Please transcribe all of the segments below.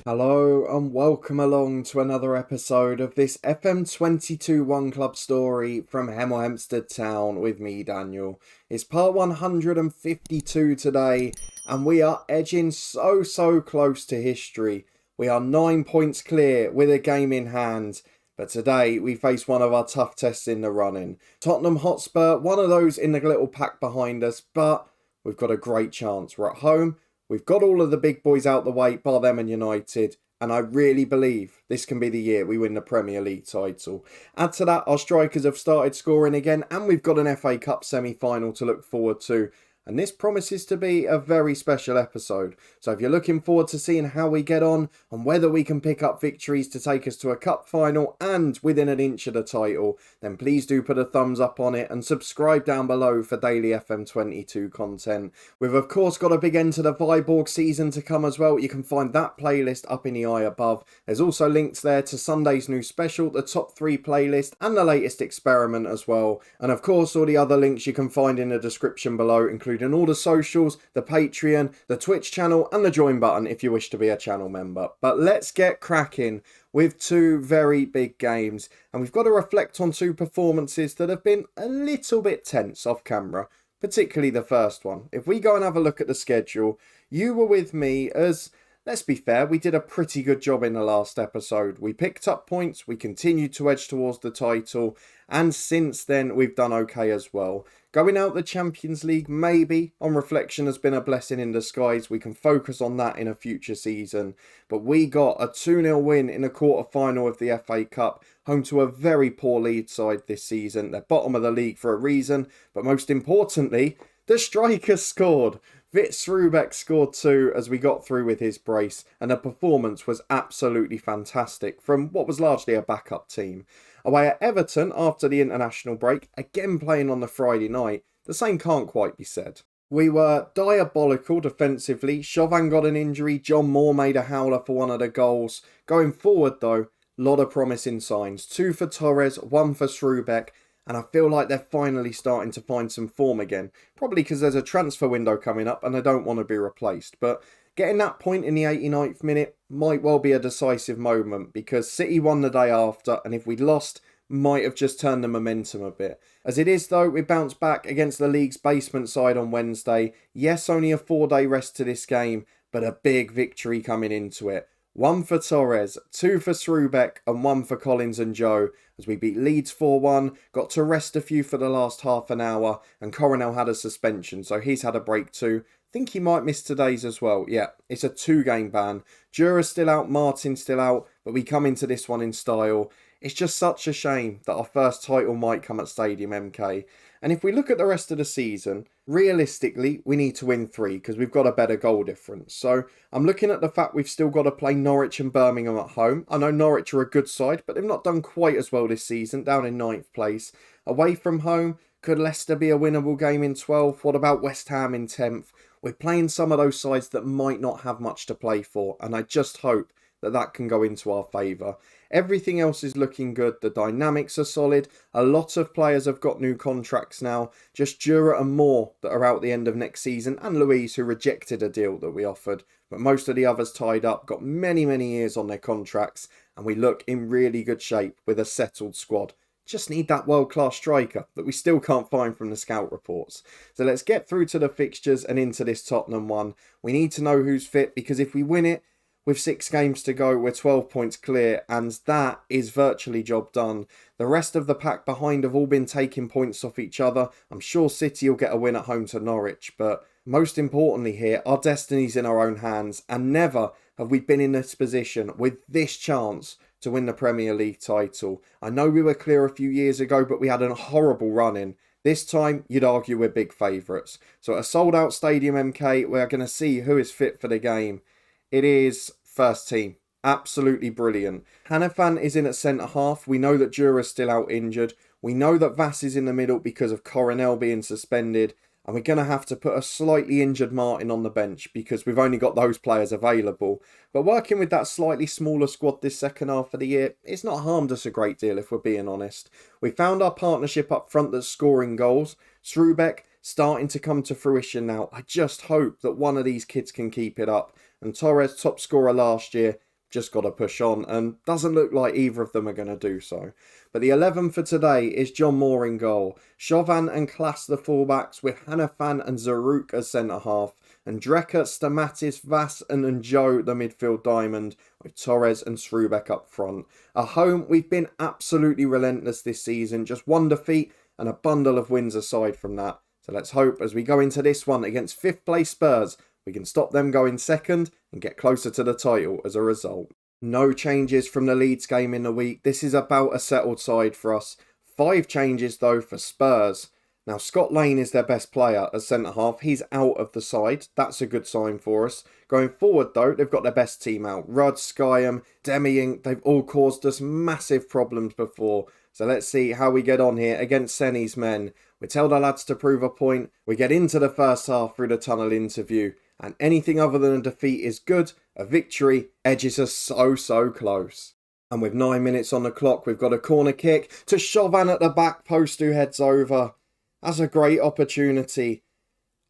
Hello and welcome along to another episode of this FM22 One Club story from Hemel Hempstead Town with me, Daniel. It's part 152 today and we are edging so close to history. We are 9 points clear with a game in hand. But today we face one of our tough tests in the running. Tottenham Hotspur, one of those in the little pack behind us, but we've got a great chance. We're at home. We've got all of the big boys out the way, bar them and United, and I really believe this can be the year we win the Premier League title. Add to that, our strikers have started scoring again, and we've got an FA Cup semi-final to look forward to. And this promises to be a very special episode. So if you're looking forward to seeing how we get on and whether we can pick up victories to take us to a cup final and within an inch of the title, then please do put a thumbs up on it and subscribe down below for daily FM22 content. We've of course got a big end to the Viborg season to come as well. You can find that playlist up in the eye above. There's also links there to Sunday's new special, the top 3 playlist and the latest experiment as well. And of course all the other links you can find in the description below, including all the socials, the Patreon, the Twitch channel and the join button if you wish to be a channel member. But let's get cracking with 2 very big games, and we've got to reflect on 2 performances that have been a little bit tense off camera, particularly the first one. If we go and have a look at the schedule, you were with me as, let's be fair, we did a pretty good job in the last episode. We picked up points, we continued to edge towards the title, and since then we've done okay as well. Going out the Champions League, maybe, on reflection, has been a blessing in disguise. We can focus on that in a future season. But we got a 2-0 win in the quarter-final of the FA Cup, home to a very poor Leeds side this season. They're bottom of the league for a reason, but most importantly, the strikers scored. Rubek scored 2 as we got through with his brace, and the performance was absolutely fantastic from what was largely a backup team. Away at Everton after the international break, again playing on the Friday night, the same can't quite be said. We were diabolical defensively. Chauvin got an injury, John Moore made a howler for one of the goals. Going forward though, lot of promising signs. 2 for Torres, 1 for Rubek. And I feel like they're finally starting to find some form again. Probably because there's a transfer window coming up and they don't want to be replaced. But getting that point in the 89th minute might well be a decisive moment, because City won the day after, and if we'd lost, might have just turned the momentum a bit. As it is though, we bounced back against the league's basement side on Wednesday. Yes, only a 4-day rest to this game, but a big victory coming into it. 1 for Torres, 2 for Rubek and 1 for Collins and Joe as we beat Leeds 4-1, got to rest a few for the last half an hour, and Coronel had a suspension, so he's had a break too. Think he might miss today's as well. Yeah, it's a 2-game ban. Jura's still out, Martin's still out, but we come into this one in style. It's just such a shame that our first title might come at Stadium MK. And if we look at the rest of the season, realistically, we need to win 3 because we've got a better goal difference. So I'm looking at the fact we've still got to play Norwich and Birmingham at home. I know Norwich are a good side, but they've not done quite as well this season, down in 9th place. Away from home, could Leicester be a winnable game in 12th? What about West Ham in 10th? We're playing some of those sides that might not have much to play for, and I just hope that can go into our favour. Everything else is looking good. The dynamics are solid. A lot of players have got new contracts now. Just Jura and Moore that are out the end of next season, and Louise, who rejected a deal that we offered. But most of the others tied up, got many years on their contracts, and we look in really good shape with a settled squad. Just need that world-class striker that we still can't find from the scout reports. So let's get through to the fixtures and into this Tottenham one. We need to know who's fit, because if we win it, with 6 games to go, we're 12 points clear, and that is virtually job done. The rest of the pack behind have all been taking points off each other. I'm sure City will get a win at home to Norwich, but most importantly here, our destiny's in our own hands, and never have we been in this position with this chance to win the Premier League title. I know we were clear a few years ago, but we had a horrible run in. This time, you'd argue we're big favourites. So at a sold-out Stadium MK, we're going to see who is fit for the game. It is first team. Absolutely brilliant. Hanifan is in at centre-half. We know that Jura's still out injured. We know that Vass is in the middle because of Coronel being suspended. And we're going to have to put a slightly injured Martin on the bench because we've only got those players available. But working with that slightly smaller squad this second half of the year, it's not harmed us a great deal if we're being honest. We found our partnership up front that's scoring goals. Rubek starting to come to fruition now. I just hope that one of these kids can keep it up. And Torres, top scorer last year, just got to push on, and doesn't look like either of them are going to do so. But the 11 for today is John Moore in goal, Chauvin and Klaas the fullbacks, with Hanifan and Zaruk as centre-half, and Drecker, Stamatis, Vass and Njo the midfield diamond, with Torres and Srubek up front. At home, we've been absolutely relentless this season, just one defeat and a bundle of wins aside from that. So let's hope as we go into this one against 5th place Spurs, we can stop them going second and get closer to the title as a result. No changes from the Leeds game in the week. This is about a settled side for us. 5 changes though for Spurs. Now Scott Lane is their best player as centre-half. He's out of the side. That's a good sign for us. Going forward though, they've got their best team out. Rudd, Skyam, Deming, they've all caused us massive problems before. So let's see how we get on here against Senny's men. We tell the lads to prove a point. We get into the first half through the tunnel interview. And anything other than a defeat is good. A victory edges us so close. And with 9 minutes on the clock, we've got a corner kick to Chauvin at the back post who heads over. That's a great opportunity.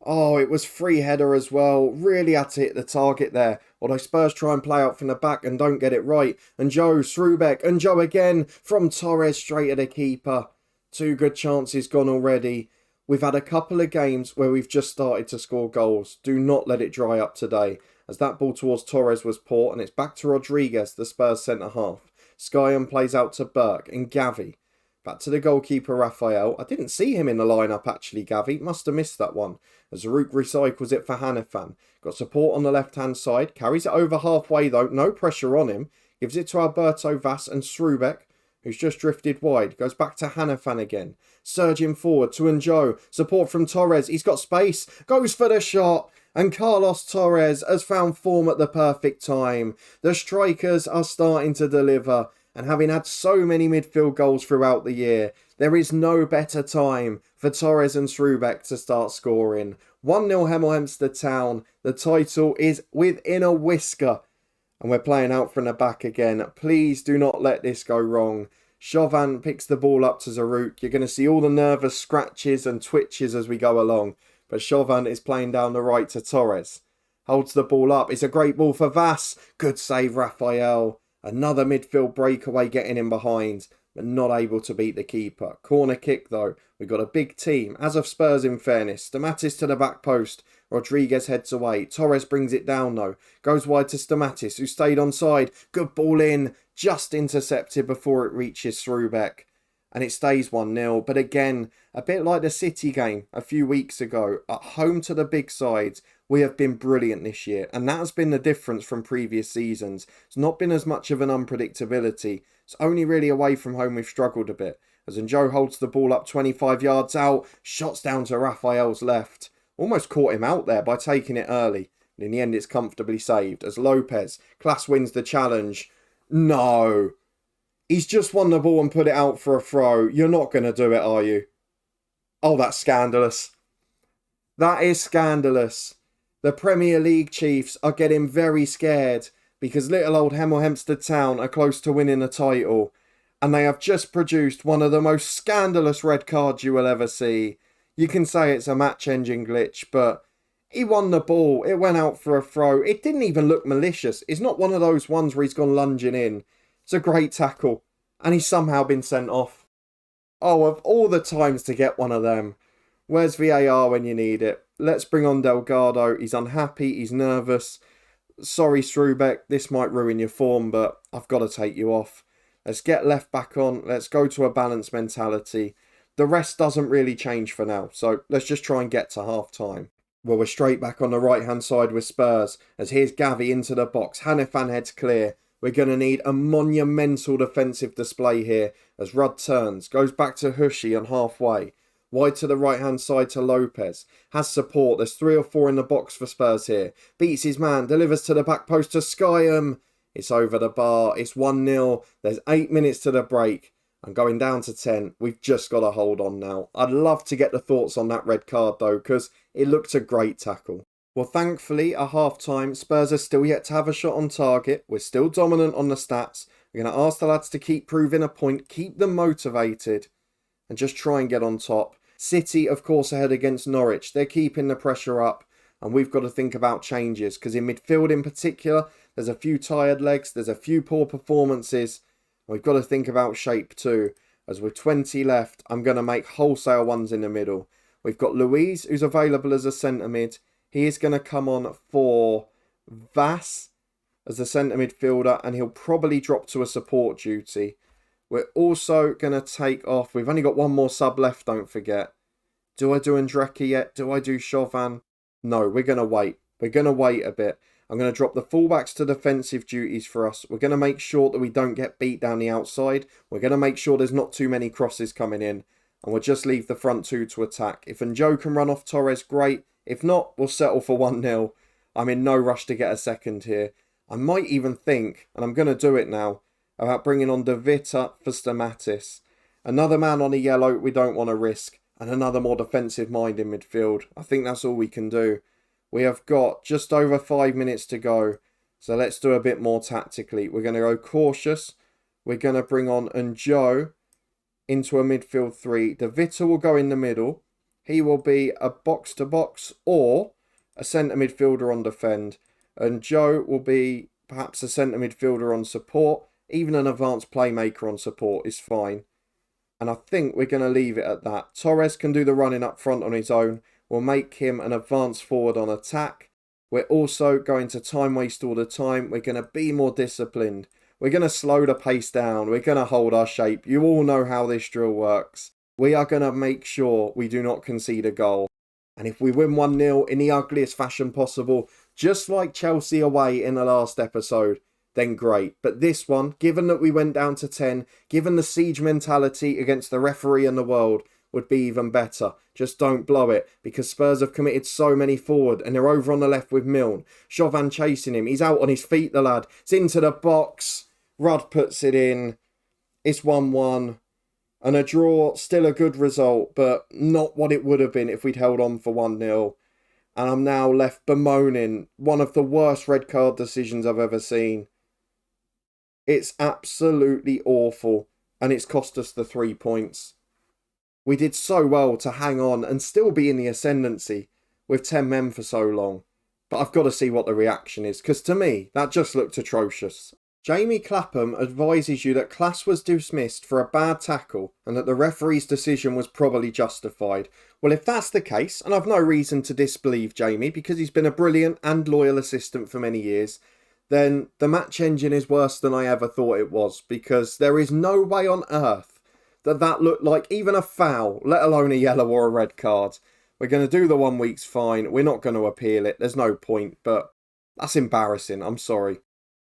Oh, it was free header as well. Really had to hit the target there. Although Spurs try and play out from the back and don't get it right. And Joe, Srubek, and Joe again from Torres straight at the keeper. 2 good chances gone already. We've had a couple of games where we've just started to score goals. Do not let it dry up today, as that ball towards Torres was poor, and it's back to Rodriguez, the Spurs centre-half. Skyam plays out to Burke and Gavi. Back to the goalkeeper, Raphael. I didn't see him in the lineup actually, Gavi. Must have missed that one. As Zaruk recycles it for Hanifan. Got support on the left-hand side. Carries it over halfway though. No pressure on him. Gives it to Alberto Vass and Srubek, who's just drifted wide. Goes back to Hanifan again. Surging forward to Njo. Support from Torres. He's got space. Goes for the shot. And Carlos Torres has found form at the perfect time. The strikers are starting to deliver. And having had so many midfield goals throughout the year, there is no better time for Torres and Srubek to start scoring. 1-0 Hemel Hempstead Town. The title is within a whisker. And we're playing out from the back again. Please do not let this go wrong. Chauvin picks the ball up to Zaruk. You're going to see all the nervous scratches and twitches as we go along. But Chauvin is playing down the right to Torres. Holds the ball up. It's a great ball for Vass. Good save, Raphael. Another midfield breakaway getting in behind, but not able to beat the keeper. Corner kick though. We've got a big team. As of Spurs in fairness. Stamatis to the back post. Rodriguez heads away. Torres brings it down though. Goes wide to Stamatis, who stayed onside. Good ball in. Just intercepted before it reaches Srubek. And it stays 1-0. But again, a bit like the City game a few weeks ago. At home to the big sides, we have been brilliant this year. And that has been the difference from previous seasons. It's not been as much of an unpredictability. It's only really away from home we've struggled a bit. As Njo holds the ball up 25 yards out. Shots down to Raphael's left. Almost caught him out there by taking it early. And in the end, it's comfortably saved. As Lopez, Klaas wins the challenge. No. He's just won the ball and put it out for a throw. You're not going to do it, are you? Oh, that's scandalous. That is scandalous. The Premier League chiefs are getting very scared because little old Hemel Hempstead Town are close to winning the title. And they have just produced one of the most scandalous red cards you will ever see. You can say it's a match engine glitch, but he won the ball. It went out for a throw. It didn't even look malicious. It's not one of those ones where he's gone lunging in. It's a great tackle. And he's somehow been sent off. Oh, of all the times to get one of them. Where's VAR when you need it? Let's bring on Delgado. He's unhappy. He's nervous. Sorry, Srubek. This might ruin your form, but I've got to take you off. Let's get left back on. Let's go to a balanced mentality. The rest doesn't really change for now. So let's just try and get to half time. Well, we're straight back on the right-hand side with Spurs. As here's Gavi into the box. Hanifan heads clear. We're going to need a monumental defensive display here. As Rudd turns. Goes back to Hushi on halfway. Wide to the right-hand side to Lopez. Has support. There's 3 or 4 in the box for Spurs here. Beats his man. Delivers to the back post to Skyam. It's over the bar. It's 1-0. There's 8 minutes to the break. I'm going down to 10. We've just got to hold on now. I'd love to get the thoughts on that red card though, because it looked a great tackle. Well, thankfully, at half-time, Spurs are still yet to have a shot on target. We're still dominant on the stats. We're going to ask the lads to keep proving a point, keep them motivated, and just try and get on top. City, of course, ahead against Norwich. They're keeping the pressure up, and we've got to think about changes, because in midfield in particular, There's a few tired legs. There's a few poor performances. We've got to think about shape too. As with 20 left, I'm going to make wholesale ones in the middle. We've got Louise, who's available as a centre mid. He is going to come on for Vass as a centre midfielder, and he'll probably drop to a support duty. We're also going to take off. We've only got one more sub left, don't forget. Do I do Andrecki yet? Do I do Chauvin? No, we're going to wait. We're going to wait a bit. I'm going to drop the fullbacks to defensive duties for us. We're going to make sure that we don't get beat down the outside. We're going to make sure there's not too many crosses coming in. And we'll just leave the front two to attack. If Njo can run off Torres, great. If not, we'll settle for 1-0. I'm in no rush to get a second here. I might even think, and I'm going to do it now, about bringing on De Vita for Stamatis. Another man on a yellow we don't want to risk. And another more defensive mind in midfield. I think that's all we can do. We have got just over 5 minutes to go. So let's do a bit more tactically. We're going to go cautious. We're going to bring on Njo into a midfield three. De Vita will go in the middle. He will be a box-to-box or a centre midfielder on defend. And Joe will be perhaps a centre midfielder on support. Even an advanced playmaker on support is fine. And I think we're going to leave it at that. Torres can do the running up front on his own. We'll make him an advanced forward on attack. We're also going to time waste all the time. We're going to be more disciplined. We're going to slow the pace down. We're going to hold our shape. You all know how this drill works. We are going to make sure we do not concede a goal. And if we win 1-0 in the ugliest fashion possible, just like Chelsea away in the last episode, then great. But this one, given that we went down to 10, given the siege mentality against the referee and the world, would be even better. Just don't blow it, because Spurs have committed so many forward and they're over on the left with Milne. Chauvin chasing him. He's out on his feet, the lad. It's into the box. Rudd puts it in. It's 1-1. And a draw, still a good result, but not what it would have been if we'd held on for 1-0. And I'm now left bemoaning one of the worst red card decisions I've ever seen. It's absolutely awful, and it's cost us the 3 points. We did so well to hang on and still be in the ascendancy with 10 men for so long. But I've got to see what the reaction is, because to me, that just looked atrocious. Jamie Clapham advises you that Class was dismissed for a bad tackle and that the referee's decision was probably justified. Well, if that's the case, and I've no reason to disbelieve Jamie because he's been a brilliant and loyal assistant for many years, then the match engine is worse than I ever thought it was, because there is no way on earth that looked like even a foul, let alone a yellow or a red card. We're going to do the 1 week's fine. We're not going to appeal it. There's no point, but that's embarrassing. I'm sorry.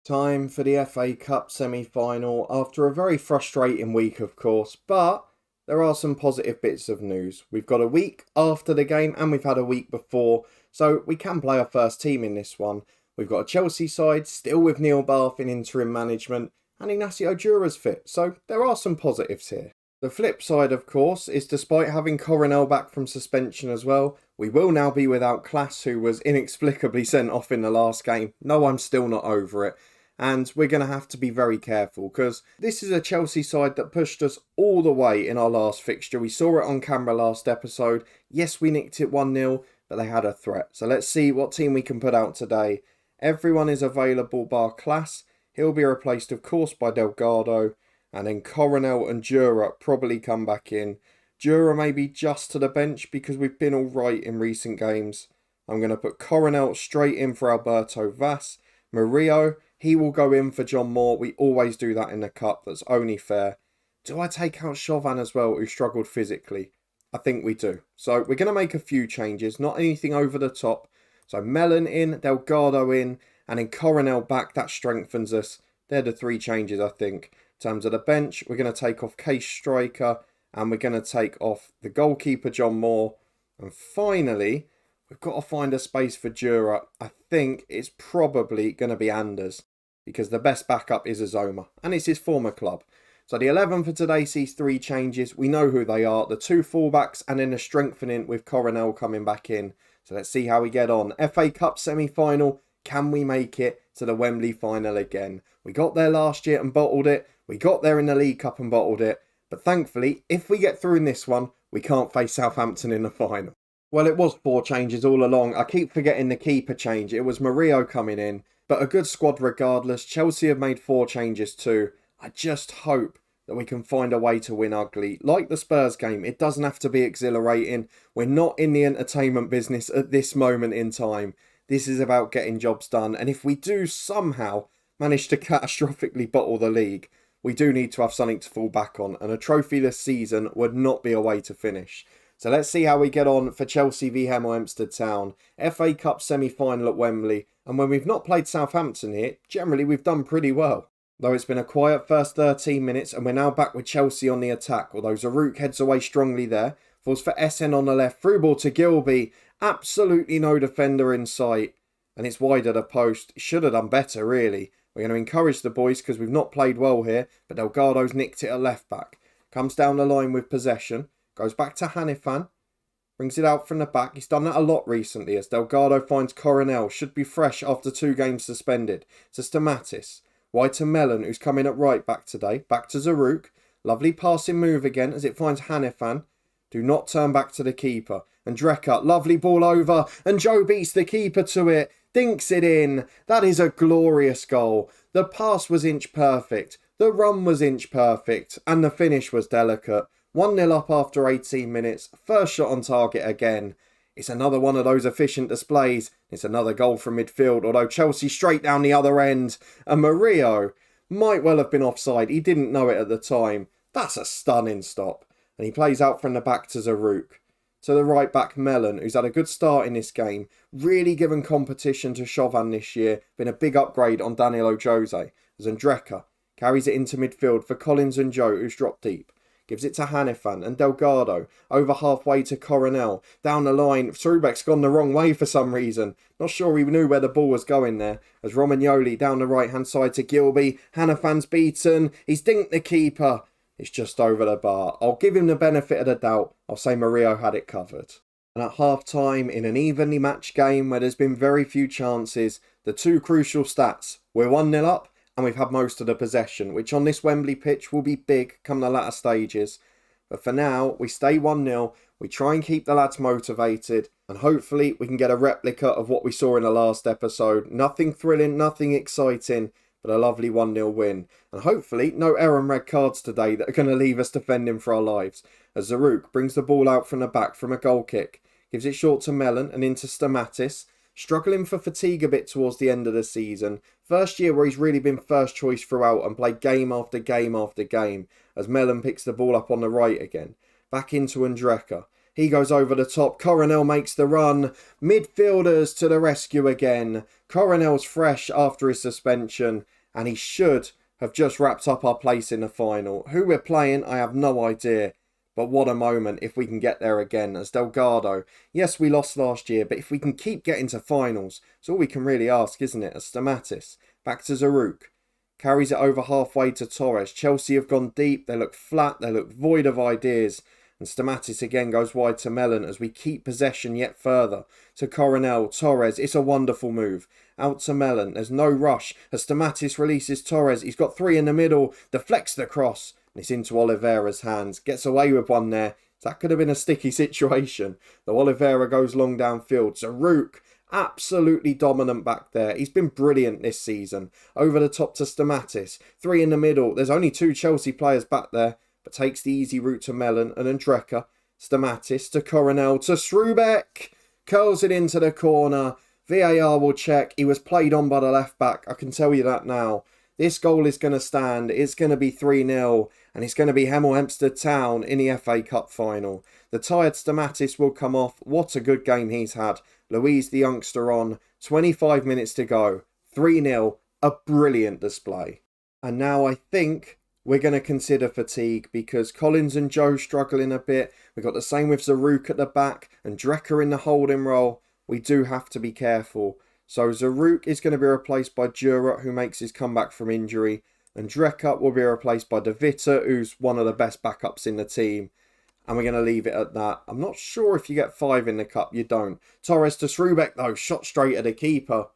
Time for the FA Cup semi-final after a very frustrating week, of course, but there are some positive bits of news. We've got a week after the game and we've had a week before, so we can play our first team in this one. We've got a Chelsea side still with Neil Bath in interim management and Ignacio Jura's fit, so there are some positives here. The flip side, of course, is despite having Coronel back from suspension as well, we will now be without Class, who was inexplicably sent off in the last game. No, I'm still not over it. And we're going to have to be very careful, because this is a Chelsea side that pushed us all the way in our last fixture. We saw it on camera last episode. Yes, we nicked it 1-0, but they had a threat. So let's see what team we can put out today. Everyone is available bar Class. He'll be replaced, of course, by Delgado. And then Coronel and Jura probably come back in. Jura maybe just to the bench because we've been all right in recent games. I'm going to put Coronel straight in for Alberto Vass. Murillo, he will go in for John Moore. We always do that in the cup. That's only fair. Do I take out Chauvin as well, who struggled physically? I think we do. So we're going to make a few changes. Not anything over the top. So Mellon in, Delgado in, and then Coronel back. That strengthens us. They're the 3 changes, I think. In terms of the bench, we're going to take off Case Striker and we're going to take off the goalkeeper, John Moore. And finally, we've got to find a space for Jura. I think it's probably going to be Anders because the best backup is Azoma and it's his former club. So the 11 for today sees 3 changes. We know who they are. The 2 fullbacks and then a strengthening with Coronel coming back in. So let's see how we get on. FA Cup semi-final. Can we make it to the Wembley final again? We got there last year and bottled it. We got there in the League Cup and bottled it. But thankfully, if we get through in this one, we can't face Southampton in the final. Well, it was 4 changes all along. I keep forgetting the keeper change. It was Murillo coming in, but a good squad regardless. Chelsea have made 4 changes too. I just hope that we can find a way to win ugly. Like the Spurs game, it doesn't have to be exhilarating. We're not in the entertainment business at this moment in time. This is about getting jobs done. And if we do somehow manage to catastrophically bottle the league, we do need to have something to fall back on. And a trophyless season would not be a way to finish. So let's see how we get on for Chelsea v Hemel Hempstead Town. FA Cup semi-final at Wembley. And when we've not played Southampton here, generally we've done pretty well. Though it's been a quiet first 13 minutes and we're now back with Chelsea on the attack. Although Zaruk heads away strongly there. Falls for SN on the left. Through ball to Gilby. Absolutely no defender in sight. And it's wide of the post. Should have done better really. We're going to encourage the boys because we've not played well here. But Delgado's nicked it at left back. Comes down the line with possession. Goes back to Hanifan. Brings it out from the back. He's done that a lot recently as Delgado finds Coronel. Should be fresh after 2 games suspended. To Stamatis. Wide to Mellon, who's coming at right back today. Back to Zaruk. Lovely passing move again as it finds Hanifan. Do not turn back to the keeper. And Drecker, lovely ball over. And Joe beats the keeper to it. Dinks it in. That is a glorious goal. The pass was inch perfect. The run was inch perfect. And the finish was delicate. 1-0 up after 18 minutes. First shot on target again. It's another one of those efficient displays. It's another goal from midfield, although Chelsea straight down the other end. And Murillo might well have been offside. He didn't know it at the time. That's a stunning stop. And he plays out from the back to Zaruk. To the right back Mellon, who's had a good start in this game. Really given competition to Chauvin this year. Been a big upgrade on Danilo Jose. Zandreka carries it into midfield for Collins and Joe, who's dropped deep. Gives it to Hanifan and Delgado. Over halfway to Coronel. Down the line. Srubek's gone the wrong way for some reason. Not sure he knew where the ball was going there. As Romagnoli down the right hand side to Gilby. Hanifan's beaten. He's dinked the keeper. It's just over the bar. I'll give him the benefit of the doubt. I'll say Murillo had it covered. And at half time, in an evenly matched game where there's been very few chances, the 2 crucial stats. We're 1-0 up. And we've had most of the possession, which on this Wembley pitch will be big come the latter stages. But for now, we stay 1-0, we try and keep the lads motivated, and hopefully we can get a replica of what we saw in the last episode. Nothing thrilling, nothing exciting, but a lovely 1-0 win. And hopefully no errand red cards today that are going to leave us defending for our lives. As Zaruk brings the ball out from the back from a goal kick, gives it short to Mellon and into Stamatis. Struggling for fatigue a bit towards the end of the season. First year where he's really been first choice throughout and played game after game after game. As Mellon picks the ball up on the right again. Back into Andreka. He goes over the top. Coronel makes the run. Midfielders to the rescue again. Coronel's fresh after his suspension. And he should have just wrapped up our place in the final. Who we're playing, I have no idea. But what a moment if we can get there again as Delgado. Yes, we lost last year, but if we can keep getting to finals, it's all we can really ask, isn't it? As Stamatis. Back to Zaruk. Carries it over halfway to Torres. Chelsea have gone deep. They look flat. They look void of ideas. And Stamatis again goes wide to Mellon as we keep possession yet further. To Coronel. Torres. It's a wonderful move. Out to Mellon. There's no rush. As Stamatis releases Torres. He's got 3 in the middle. Deflects the cross. And it's into Oliveira's hands. Gets away with one there. That could have been a sticky situation. Though Oliveira goes long downfield. Zaruk, absolutely dominant back there. He's been brilliant this season. Over the top to Stamatis. 3 in the middle. There's only 2 Chelsea players back there. But takes the easy route to Mellon and Andreka. Stamatis to Coronel to Srubek. Curls it into the corner. VAR will check. He was played on by the left back. I can tell you that now. This goal is going to stand. It's going to be 3-0. And it's going to be Hemel Hempstead Town in the FA Cup final. The tired Stamatis will come off. What a good game he's had. Louise the youngster on. 25 minutes to go. 3-0. A brilliant display. And now I think we're going to consider fatigue because Collins and Joe struggling a bit. We've got the same with Zaruk at the back and Drecker in the holding role. We do have to be careful. So Zaruk is going to be replaced by Jura, who makes his comeback from injury. And Drecker will be replaced by De Witte, who's one of the best backups in the team. And we're going to leave it at that. I'm not sure if you get 5 in the cup. You don't. Torres to Srubek, though. Shot straight at the keeper.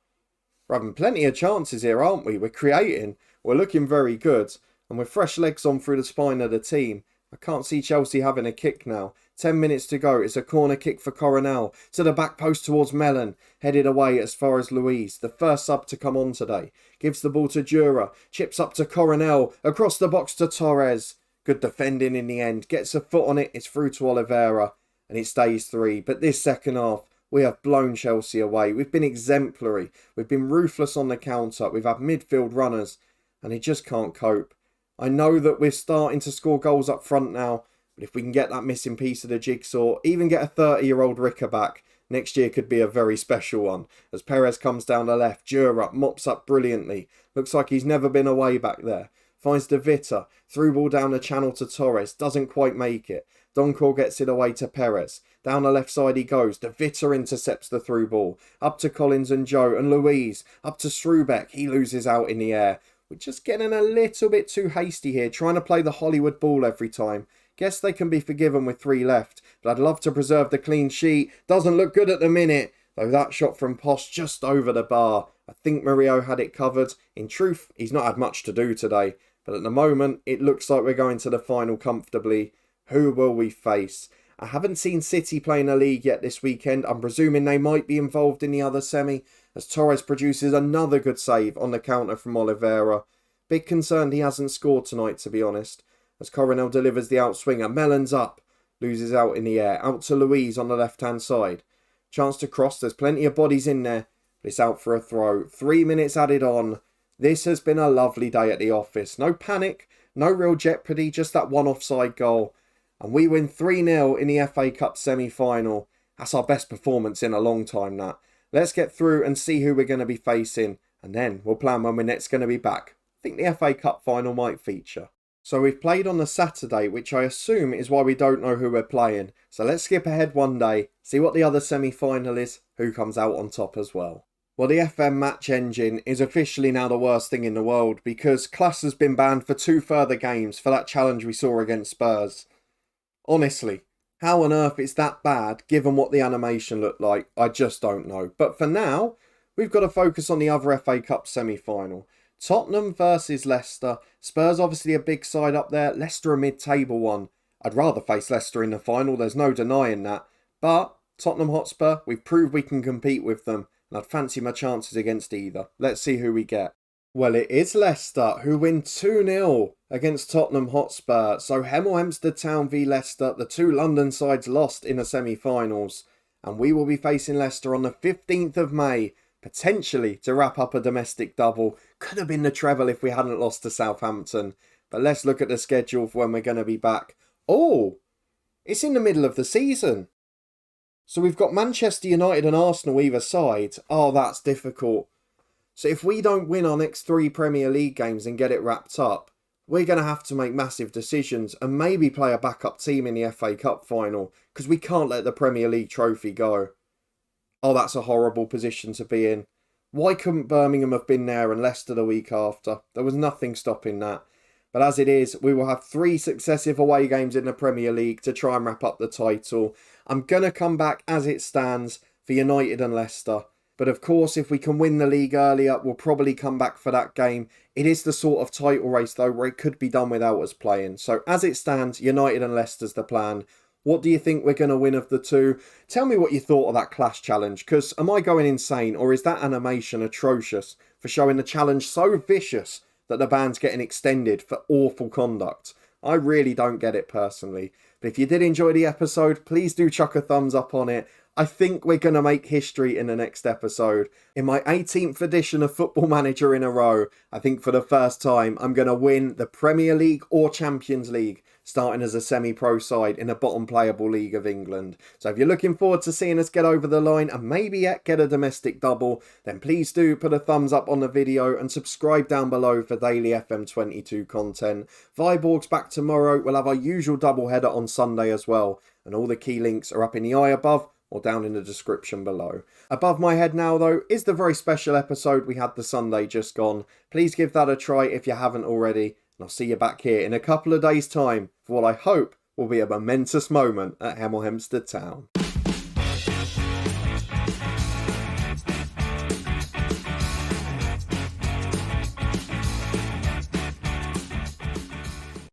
We're having plenty of chances here, aren't we? We're creating. We're looking very good. And with fresh legs on through the spine of the team. I can't see Chelsea having a kick now. 10 minutes to go. It's a corner kick for Coronel. To the back post towards Mellon. Headed away as far as Louise. The first sub to come on today. Gives the ball to Dura. Chips up to Coronel. Across the box to Torres. Good defending in the end. Gets a foot on it. It's through to Oliveira. And it stays 3. But this second half, we have blown Chelsea away. We've been exemplary. We've been ruthless on the counter. We've had midfield runners. And they just can't cope. I know that we're starting to score goals up front now, but if we can get that missing piece of the jigsaw, even get a 30-year-old Ricker back, next year could be a very special one. As Perez comes down the left, Dura mops up brilliantly. Looks like he's never been away back there. Finds De Vita, through ball down the channel to Torres, doesn't quite make it. Donkor gets it away to Perez. Down the left side he goes. De Vita intercepts the through ball. Up to Collins and Joe and Louise. Up to Strubeck. He loses out in the air. We're just getting a little bit too hasty here, trying to play the Hollywood ball every time. Guess they can be forgiven with 3 left, but I'd love to preserve the clean sheet. Doesn't look good at the minute, though that shot from Post just over the bar. I think Murillo had it covered. In truth, he's not had much to do today, but at the moment, it looks like we're going to the final comfortably. Who will we face? I haven't seen City play in a league yet this weekend. I'm presuming they might be involved in the other semi, as Torres produces another good save on the counter from Oliveira. Big concerned he hasn't scored tonight, to be honest, as Coronel delivers the outswinger. Mellon's up, loses out in the air, out to Louise on the left-hand side. Chance to cross, there's plenty of bodies in there, but it's out for a throw. 3 minutes added on. This has been a lovely day at the office. No panic, no real jeopardy, just that one offside goal. And we win 3-0 in the FA Cup semi-final. That's our best performance in a long time, that. Let's get through and see who we're going to be facing. And then we'll plan when we're next going to be back. I think the FA Cup final might feature. So we've played on the Saturday, which I assume is why we don't know who we're playing. So let's skip ahead one day, see what the other semi-final is, who comes out on top as well. Well, the FM match engine is officially now the worst thing in the world, because Class has been banned for 2 further games for that challenge we saw against Spurs. Honestly, how on earth it's that bad given what the animation looked like, I just don't know. But for now, we've got to focus on the other FA Cup semi-final. Tottenham versus Leicester. Spurs obviously a big side up there. Leicester a mid-table one. I'd rather face Leicester in the final, there's no denying that. But Tottenham Hotspur, we've proved we can compete with them, and I'd fancy my chances against either. Let's see who we get. Well, it is Leicester who win 2-0 against Tottenham Hotspur. So Hemel Hempstead Town v Leicester, the 2 London sides lost in the semi-finals. And we will be facing Leicester on the 15th of May, potentially to wrap up a domestic double. Could have been the treble if we hadn't lost to Southampton. But let's look at the schedule for when we're going to be back. Oh, it's in the middle of the season. So we've got Manchester United and Arsenal either side. Oh, that's difficult. So if we don't win our next 3 Premier League games and get it wrapped up, we're going to have to make massive decisions and maybe play a backup team in the FA Cup final, because we can't let the Premier League trophy go. Oh, that's a horrible position to be in. Why couldn't Birmingham have been there and Leicester the week after? There was nothing stopping that. But as it is, we will have 3 successive away games in the Premier League to try and wrap up the title. I'm going to come back as it stands for United and Leicester. But of course, if we can win the league earlier, we'll probably come back for that game. It is the sort of title race, though, where it could be done without us playing. So as it stands, United and Leicester's the plan. What do you think we're going to win of the 2? Tell me what you thought of that Clash challenge, because am I going insane, or is that animation atrocious for showing the challenge so vicious that the ban's getting extended for awful conduct? I really don't get it personally. But if you did enjoy the episode, please do chuck a thumbs up on it. I think we're going to make history in the next episode. In my 18th edition of Football Manager in a row, I think for the first time, I'm going to win the Premier League or Champions League, starting as a semi-pro side in a bottom playable league of England. So if you're looking forward to seeing us get over the line and maybe yet get a domestic double, then please do put a thumbs up on the video and subscribe down below for daily FM22 content. Viborg's back tomorrow. We'll have our usual double header on Sunday as well. And all the key links are up in the eye above or down in the description below. Above my head now, though, is the very special episode we had the Sunday just gone. Please give that a try if you haven't already, and I'll see you back here in a couple of days' time for what I hope will be a momentous moment at Hemel Hempstead Town.